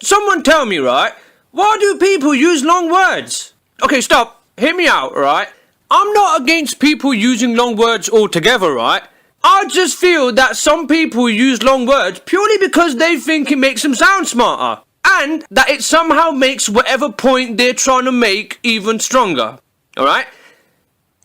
Someone tell me, right? Why do people use long words? Okay, stop. Hear me out, right? I'm not against people using long words altogether, right? I just feel that some people use long words purely because they think it makes them sound smarter. And that it somehow makes whatever point they're trying to make even stronger. Alright?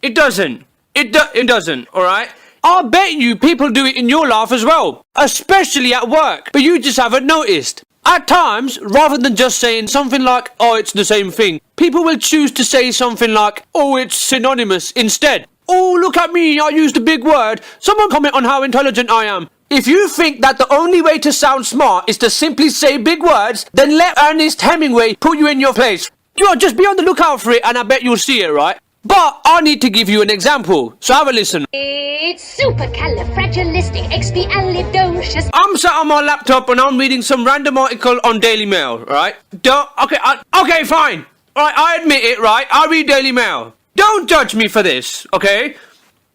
It doesn't. It doesn't, alright? I bet you people do it in your life as well. Especially at work. But you just haven't noticed. At times, rather than just saying something like, oh, it's the same thing, people will choose to say something like, oh, it's synonymous instead. Oh, look at me, I used a big word. Someone comment on how intelligent I am. If you think that the only way to sound smart is to simply say big words, then let Ernest Hemingway put you in your place. You know, just be on the lookout for it and I bet you'll see it, right? But I need to give you an example, so have a listen. It's supercalifragilisticexpialidocious. I'm sat on my laptop and I'm reading some random article on Daily Mail, right? Okay, fine. Alright, I admit it, right? I read Daily Mail. Don't judge me for this, okay?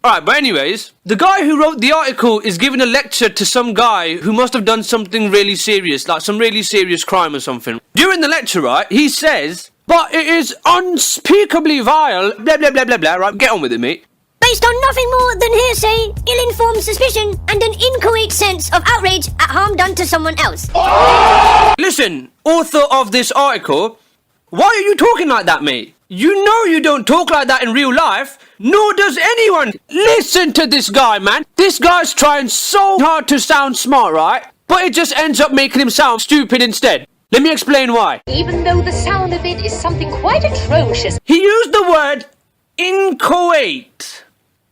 Alright, but anyways, the guy who wrote the article is giving a lecture to some guy who must have done something really serious, like some really serious crime or something. During the lecture, right, he says, but it is unspeakably vile, blah, blah, blah, blah, blah, right, get on with it, mate. Based on nothing more than hearsay, ill-informed suspicion, and an inchoate sense of outrage at harm done to someone else. Listen, author of this article, why are you talking like that, mate? You know you don't talk like that in real life, nor does anyone. Listen to this guy, man. This guy's trying so hard to sound smart, right? But it just ends up making him sound stupid instead. Let me explain why. Even though the sound of it is something quite atrocious. He used the word inchoate.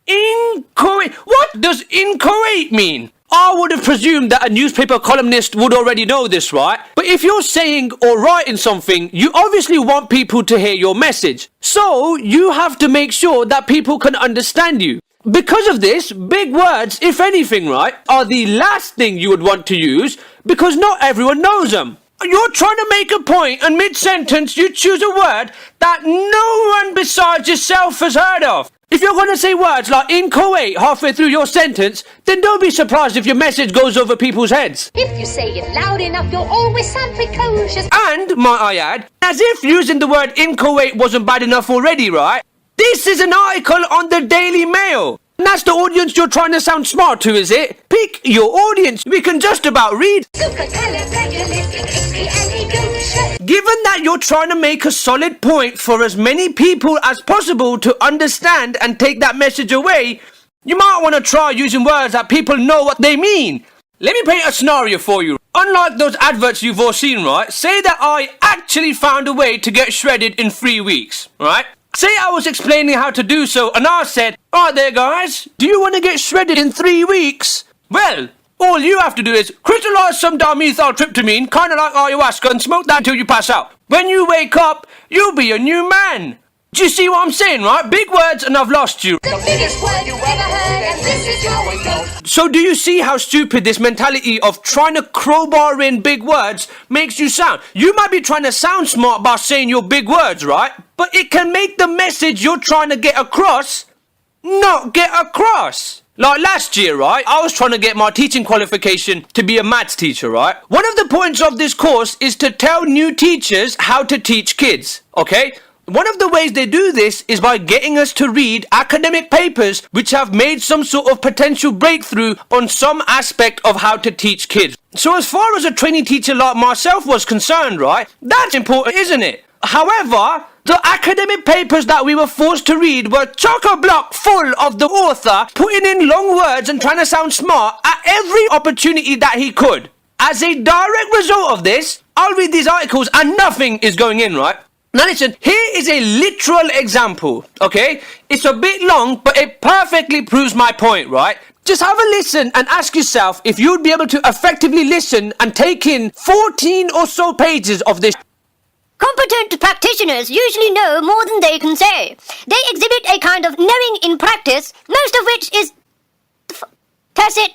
Inchoate. What does inchoate mean? I would have presumed that a newspaper columnist would already know this, right? But if you're saying or writing something, you obviously want people to hear your message. So you have to make sure that people can understand you. Because of this, big words, if anything, right, are the last thing you would want to use because not everyone knows them. You're trying to make a point and mid-sentence you choose a word that no one besides yourself has heard of. If you're going to say words like inchoate halfway through your sentence, then don't be surprised if your message goes over people's heads. If you say it loud enough, you'll always sound precocious. And, might I add, as if using the word inchoate wasn't bad enough already, right? This is an article on the Daily Mail. And that's the audience you're trying to sound smart to, is it? Pick your audience. We can just about read. Given that you're trying to make a solid point for as many people as possible to understand and take that message away, you might want to try using words that people know what they mean. Let me paint a scenario for you. Unlike those adverts you've all seen, right? Say that I actually found a way to get shredded in 3 weeks, right? Say I was explaining how to do so and I said, alright there guys, do you want to get shredded in 3 weeks? Well, all you have to do is crystallize some dimethyltryptamine, kind of like ayahuasca, and smoke that until you pass out. When you wake up, you'll be a new man. Do you see what I'm saying, right? Big words and I've lost you. The biggest word you ever heard, and this is how it goes. So do you see how stupid this mentality of trying to crowbar in big words makes you sound? You might be trying to sound smart by saying your big words, right? But it can make the message you're trying to get across not get across. Like last year, right, I was trying to get my teaching qualification to be a maths teacher, right? One of the points of this course is to tell new teachers how to teach kids, okay? One of the ways they do this is by getting us to read academic papers which have made some sort of potential breakthrough on some aspect of how to teach kids. So as far as a trainee teacher like myself was concerned, right, that's important, isn't it? However, the academic papers that we were forced to read were chock-a-block full of the author putting in long words and trying to sound smart at every opportunity that he could. As a direct result of this, I'll read these articles and nothing is going in, right? Now listen, here is a literal example, okay? It's a bit long, but it perfectly proves my point, right? Just have a listen and ask yourself if you'd be able to effectively listen and take in 14 or so pages of this. Competent practitioners usually know more than they can say. They exhibit a kind of knowing in practice, most of which is tacit.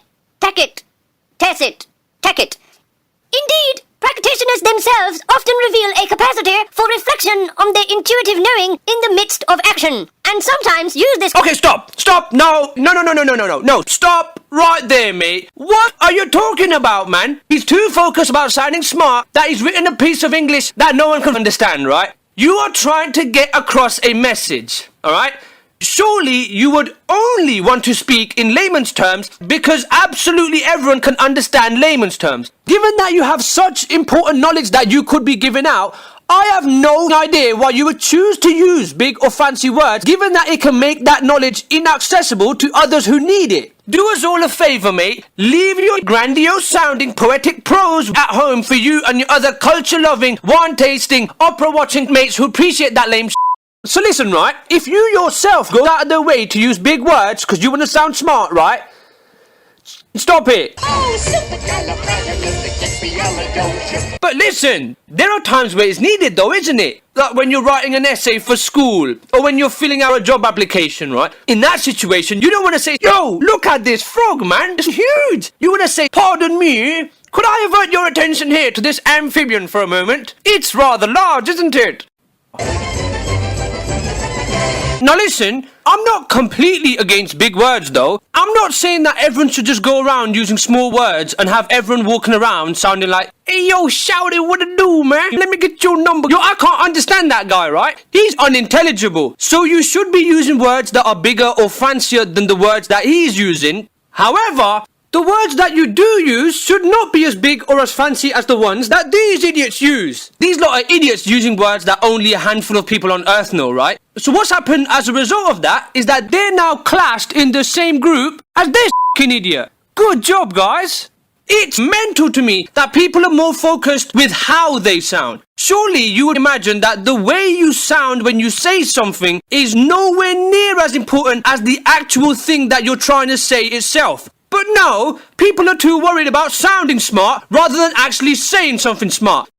Indeed, Practitioners themselves often reveal a capacity for reflection on their intuitive knowing in the midst of action, and sometimes use this. Okay, stop. No. Stop right there, mate. What are you talking about, man? He's too focused about sounding smart that he's written a piece of English that no one can understand, right? You are trying to get across a message, alright? Surely you would only want to speak in layman's terms because absolutely everyone can understand layman's terms. Given that you have such important knowledge that you could be giving out, I have no idea why you would choose to use big or fancy words given that it can make that knowledge inaccessible to others who need it. Do us all a favour, mate. Leave your grandiose sounding poetic prose at home for you and your other culture loving, wine tasting, opera watching mates who appreciate that lame So listen, right? If you yourself go out of the way to use big words because you want to sound smart, right? Stop it. Oh, supercalifragilisticexpialidocious. But listen, there are times where it's needed though, isn't it? Like when you're writing an essay for school or when you're filling out a job application, right? In that situation, you don't want to say, yo, look at this frog, man. It's huge. You want to say, pardon me, could I avert your attention here to this amphibian for a moment? It's rather large, isn't it? Now listen, I'm not completely against big words though. I'm not saying that everyone should just go around using small words and have everyone walking around sounding like, hey yo, shouty, what it do, man? Let me get your number. Yo, I can't understand that guy, right? He's unintelligible. So you should be using words that are bigger or fancier than the words that he's using. However, the words that you do use should not be as big or as fancy as the ones that these idiots use. These lot are idiots using words that only a handful of people on earth know, right? So what's happened as a result of that is that they're now classed in the same group as this f***ing idiot. Good job, guys. It's mental to me that people are more focused with how they sound. Surely you would imagine that the way you sound when you say something is nowhere near as important as the actual thing that you're trying to say itself. But no, people are too worried about sounding smart rather than actually saying something smart.